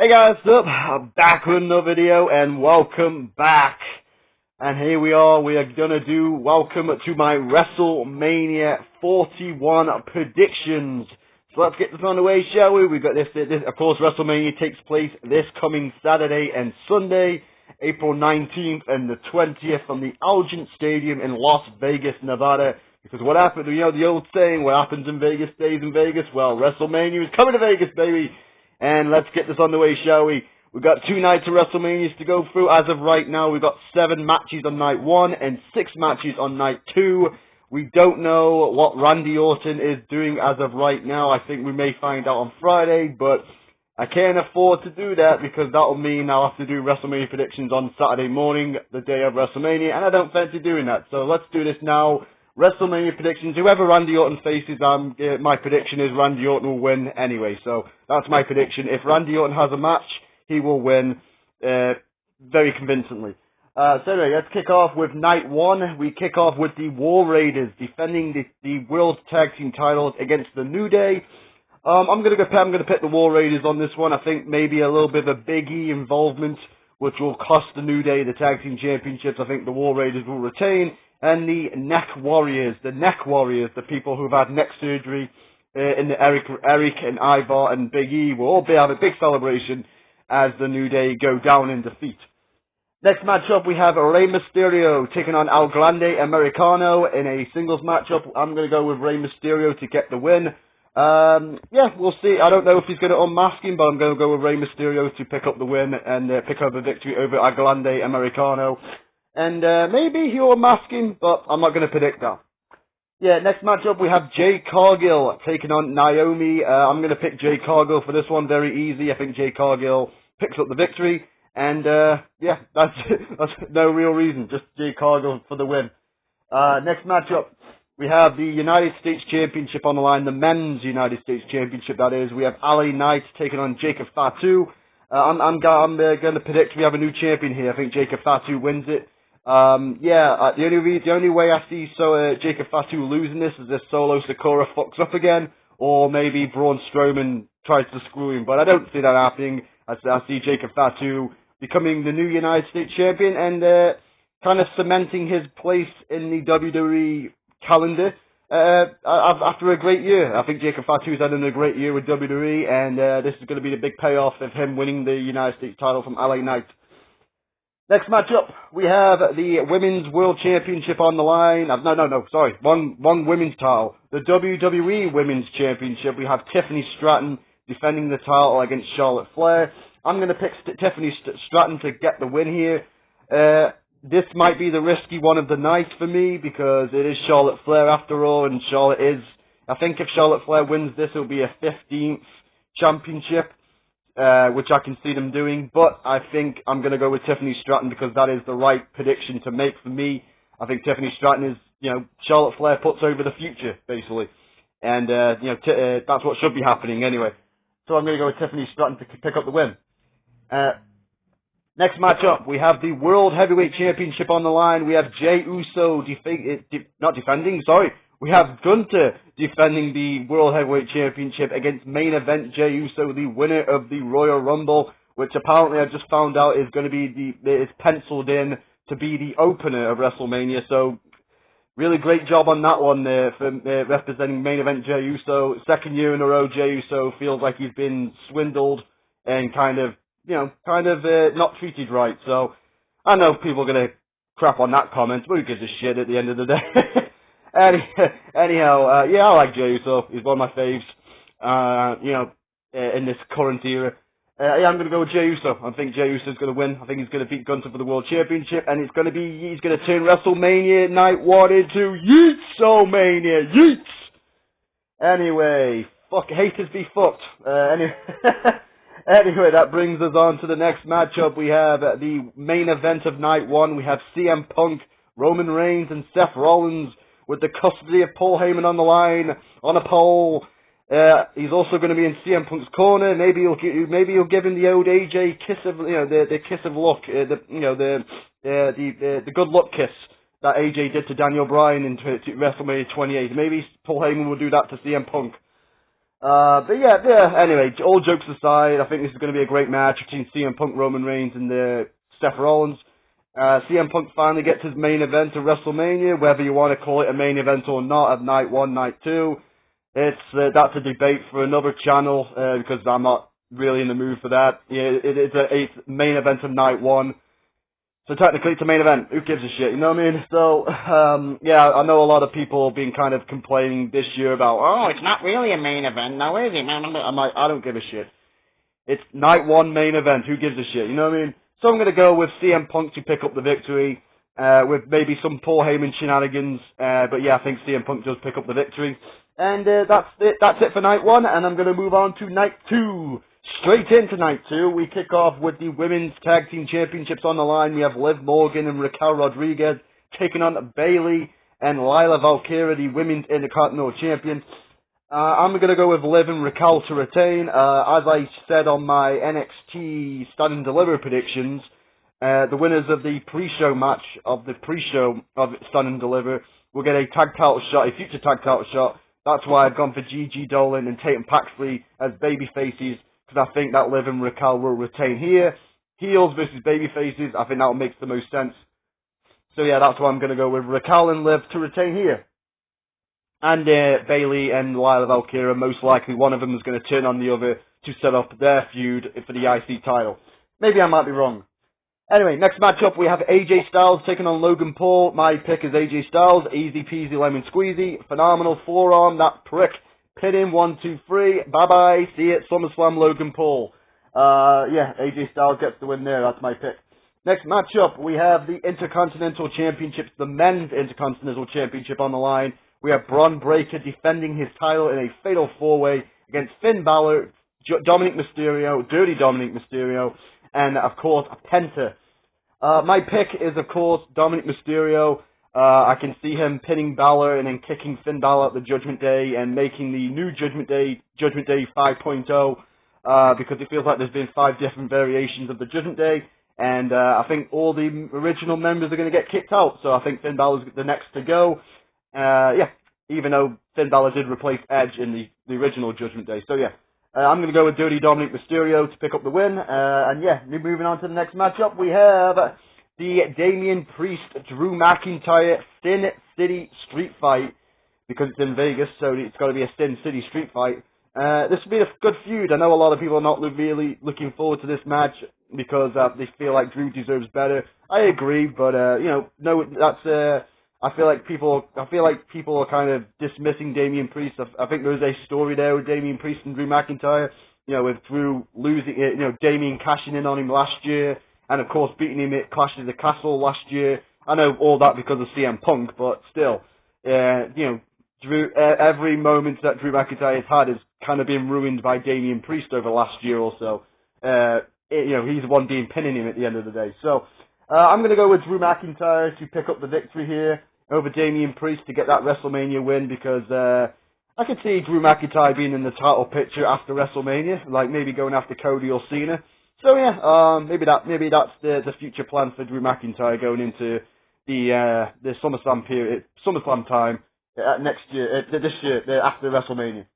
Hey guys, what's up? I'm back with another video and welcome back. And here we are gonna do welcome to my WrestleMania 41 predictions. So let's get this on the way, shall we? We've got this, of course, WrestleMania takes place this coming Saturday and Sunday, April 19th and the 20th from the Allegiant Stadium in Las Vegas, Nevada. Because what happened, you know the old saying, what happens in Vegas stays in Vegas? Well, WrestleMania is coming to Vegas, baby! And let's get this on the way, shall we? We've got 2 nights of WrestleManias to go through. As of right now, we've got 7 matches on night 1 and 6 matches on night 2. We don't know what Randy Orton is doing as of right now. I think we may find out on Friday, but I can't afford to do that because that'll mean I'll have to do WrestleMania predictions on Saturday morning, the day of WrestleMania, and I don't fancy doing that. So let's do this now. WrestleMania predictions. Whoever Randy Orton faces, my prediction is Randy Orton will win anyway. So that's my prediction. If Randy Orton has a match, he will win very convincingly. So anyway, let's kick off with night 1. We kick off with the War Raiders defending the World Tag Team titles against the New Day. I'm gonna pick the War Raiders on this one. I think maybe a little bit of a Big E involvement, which will cost the New Day the Tag Team Championships. I think the War Raiders will retain. And the Neck Warriors, the people who've had neck surgery, in the Eric and Ivar and Big E will all have a big celebration as the New Day go down in defeat. Next matchup, we have Rey Mysterio taking on El Grande Americano in a singles matchup. I'm going to go with Rey Mysterio to get the win. Yeah, we'll see. I don't know if he's going to unmask him, but I'm going to go with Rey Mysterio to pick up the win and pick up a victory over El Grande Americano. And maybe he'll unmask him, but I'm not going to predict that. Yeah, next matchup we have Jade Cargill taking on Naomi. I'm going to pick Jade Cargill for this one, very easy. I think Jade Cargill picks up the victory. And yeah, that's no real reason, just Jade Cargill for the win. Next matchup, we have the United States Championship on the line, the Men's United States Championship, that is. We have LA Knight taking on Jacob Fatu. I'm going to predict we have a new champion here. I think Jacob Fatu wins it. The only way I see Jacob Fatu losing this is if Solo Sikoa fucks up again, or maybe Braun Strowman tries to screw him. But I don't see that happening. I see Jacob Fatu becoming the new United States champion and kind of cementing his place in the WWE calendar after a great year. I think Jacob Fatu's had a great year with WWE, and this is going to be the big payoff of him winning the United States title from LA Knight. Next matchup, we have the Women's World Championship on the line. One women's title. The WWE Women's Championship. We have Tiffany Stratton defending the title against Charlotte Flair. I'm going to pick Tiffany Stratton to get the win here. This might be the risky one of the night for me because it is Charlotte Flair after all, and I think if Charlotte Flair wins this, it'll be a 15th championship. Which I can see them doing, but I think I'm going to go with Tiffany Stratton because that is the right prediction to make for me. I think Tiffany Stratton is, Charlotte Flair puts over the future, basically. And, that's what should be happening anyway. So I'm going to go with Tiffany Stratton to pick up the win. Next matchup, we have the World Heavyweight Championship on the line. We have Jey Uso We have Gunther defending the World Heavyweight Championship against main event Jey Uso, the winner of the Royal Rumble, which apparently I just found out is going to be is penciled in to be the opener of WrestleMania. So really great job on that one for representing main event Jey Uso. 2nd year in a row, Jey Uso feels like he's been swindled and kind of not treated right. So I know people are going to crap on that comment, but who gives a shit at the end of the day? Anyhow, I like Jey Uso. He's one of my faves, in this current era. I'm going to go with Jey Uso. I think Jey Uso's going to win. I think he's going to beat Gunther for the World Championship, and he's going to turn WrestleMania Night 1 into Yeet-So-Mania. Yeets! Anyway, haters be fucked. Anyway, that brings us on to the next matchup. We have the main event of Night 1. We have CM Punk, Roman Reigns, and Seth Rollins with the custody of Paul Heyman on the line, on a pole. He's also going to be in CM Punk's corner. Maybe he'll give him the old AJ kiss of, the kiss of luck, the good luck kiss that AJ did to Daniel Bryan in WrestleMania 28. Maybe Paul Heyman will do that to CM Punk. But yeah, anyway, all jokes aside, I think this is going to be a great match between CM Punk, Roman Reigns, and Seth Rollins. CM Punk finally gets his main event of WrestleMania, whether you want to call it a main event or not, of night 1, night 2. That's a debate for another channel, because I'm not really in the mood for that. Yeah, it's a main event of night 1. So technically it's a main event. Who gives a shit, you know what I mean? So, yeah, I know a lot of people have been kind of complaining this year about, oh, it's not really a main event, now is it? I'm like, I don't give a shit. It's night 1 main event. Who gives a shit, you know what I mean? So I'm going to go with CM Punk to pick up the victory, with maybe some Paul Heyman shenanigans, but yeah, I think CM Punk does pick up the victory. And that's it for night 1, and I'm going to move on to night 2. Straight into night 2, we kick off with the Women's Tag Team Championships on the line. We have Liv Morgan and Raquel Rodriguez taking on Bayley and Lila Valkyria, the Women's Intercontinental Champions. I'm going to go with Liv and Raquel to retain. As I said on my NXT Stand and Deliver predictions, the winners of the pre-show match of Stand and Deliver will get a tag title shot, a future tag title shot. That's why I've gone for Gigi Dolan and Tatum Paxley as baby faces, because I think that Liv and Raquel will retain here. Heels versus baby faces, I think that makes the most sense. So yeah, that's why I'm going to go with Raquel and Liv to retain here. And Bayley and Lila Valkyria, most likely one of them is going to turn on the other to set up their feud for the IC title. Maybe I might be wrong. Anyway, next matchup we have AJ Styles taking on Logan Paul. My pick is AJ Styles. Easy peasy lemon squeezy. Phenomenal forearm, that prick. Pin him, 1, 2, 3. Bye-bye. See you at SummerSlam, Logan Paul. Yeah, AJ Styles gets the win there. That's my pick. Next matchup, we have the Intercontinental Championships, the Men's Intercontinental Championship on the line. We have Bron Breakker defending his title in a fatal 4-way against Finn Balor, Dominic Mysterio, Dirty Dominic Mysterio, and, of course, Penta. My pick is, of course, Dominic Mysterio. I can see him pinning Balor and then kicking Finn Balor at the Judgment Day and making the new Judgment Day 5.0, because it feels like there's been 5 different variations of the Judgment Day, and I think all the original members are going to get kicked out, so I think Finn Balor's the next to go. Yeah, even though Finn Balor did replace Edge in the original Judgment Day. So yeah, I'm going to go with Dirty Dominic Mysterio to pick up the win. And yeah, moving on to the next matchup, we have the Damian Priest, Drew McIntyre, Sin City Street Fight, because it's in Vegas, so it's got to be a Sin City Street Fight. This will be a good feud. I know a lot of people are not really looking forward to this match because they feel like Drew deserves better. I agree, but no, that's I feel like people are kind of dismissing Damian Priest. I think there's a story there with Damian Priest and Drew McIntyre. With Drew losing it, Damian cashing in on him last year, and of course beating him at Clash of the Castle last year. I know all that because of CM Punk, but still, Drew, every moment that Drew McIntyre has had has kind of been ruined by Damian Priest over the last year or so. He's the one being pinning him at the end of the day. So I'm going to go with Drew McIntyre to pick up the victory here over Damian Priest to get that WrestleMania win, because I could see Drew McIntyre being in the title picture after WrestleMania, like maybe going after Cody or Cena. So yeah, maybe that's the future plan for Drew McIntyre going into the SummerSlam period, SummerSlam time next year, this year after WrestleMania.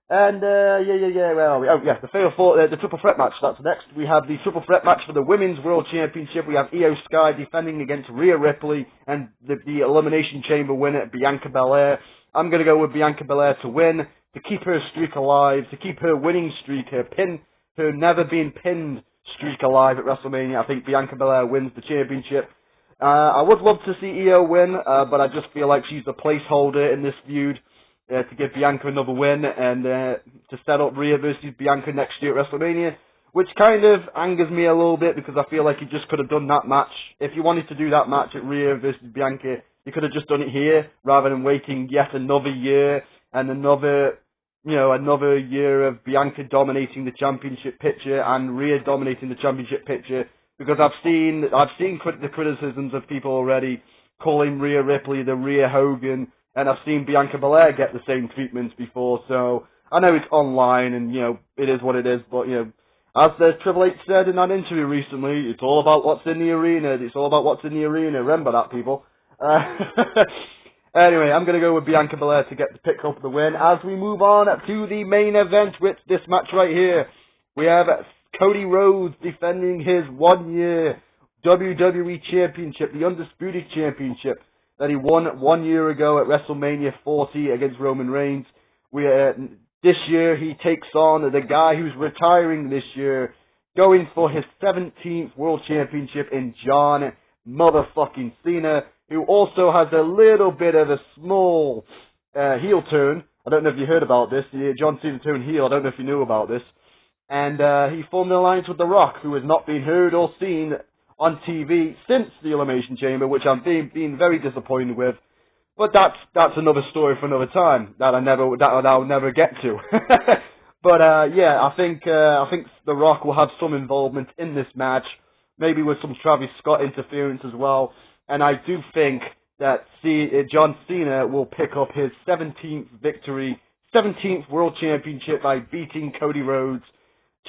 And the Fatal 4, the Triple Threat match. That's next. We have the Triple Threat match for the Women's World Championship. We have Io Sky defending against Rhea Ripley and the Elimination Chamber winner Bianca Belair. I'm going to go with Bianca Belair to win, to keep her streak alive, to keep her winning streak, her never being pinned streak alive at WrestleMania. I think Bianca Belair wins the championship. I would love to see Io win, but I just feel like she's the placeholder in this feud. To give Bianca another win and to set up Rhea versus Bianca next year at WrestleMania, which kind of angers me a little bit because I feel like you just could have done that match. If you wanted to do that match at Rhea versus Bianca, you could have just done it here rather than waiting yet another year and another year of Bianca dominating the championship picture and Rhea dominating the championship picture, because I've seen the criticisms of people already calling Rhea Ripley the Rhea Hogan. And I've seen Bianca Belair get the same treatments before, so I know it's online and, it is what it is, but, as the Triple H said in that interview recently, it's all about what's in the arena, Remember that, people. Anyway, I'm going to go with Bianca Belair to pick up the win. As we move on to the main event with this match right here, we have Cody Rhodes defending his 1-year WWE Championship, the Undisputed Championship that he won 1 year ago at WrestleMania 40 against Roman Reigns. This year he takes on the guy who's retiring this year, going for his 17th World Championship in John motherfucking Cena, who also has a little bit of a small heel turn. I don't know if you heard about this. John Cena turned heel. I don't know if you knew about this. And he formed an alliance with The Rock, who has not been heard or seen on TV since the Elimination Chamber, which I'm being very disappointed with. But that's another story for another time that I'll never get to. But yeah, I think The Rock will have some involvement in this match, maybe with some Travis Scott interference as well. And I do think that John Cena will pick up his 17th victory, 17th World Championship by beating Cody Rhodes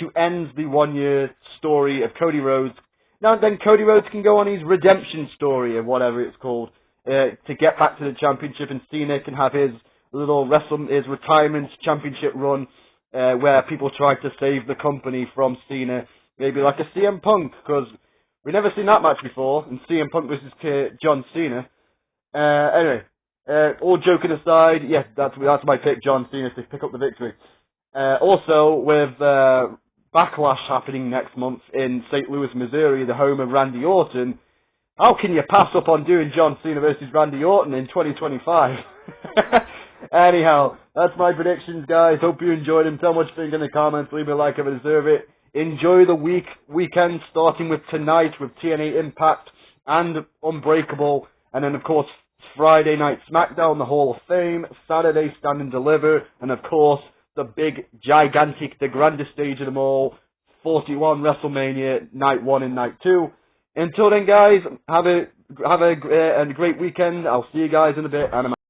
to end the 1-year story of Cody Rhodes. Now then, Cody Rhodes can go on his redemption story, or whatever it's called, to get back to the championship, and Cena can have his his retirement championship run, where people try to save the company from Cena, maybe like a CM Punk, because we've never seen that match before, and CM Punk versus John Cena. Anyway, all joking aside, yes, that's my pick, John Cena to pick up the victory. Also, with Backlash happening next month in St. Louis, Missouri, the home of Randy Orton, how can you pass up on doing John Cena versus Randy Orton in 2025? Anyhow, that's my predictions, guys. Hope you enjoyed them. Tell me what you think in the comments. Leave me a like if you deserve it. Enjoy the weekend, starting with tonight with TNA Impact and Unbreakable. And then, of course, Friday night SmackDown, the Hall of Fame. Saturday, Stand and Deliver. And, of course, the big, gigantic, the grandest stage of them all, 41 WrestleMania, Night 1 and Night 2. Until then, guys, have a great weekend. I'll see you guys in a bit, and I'm out.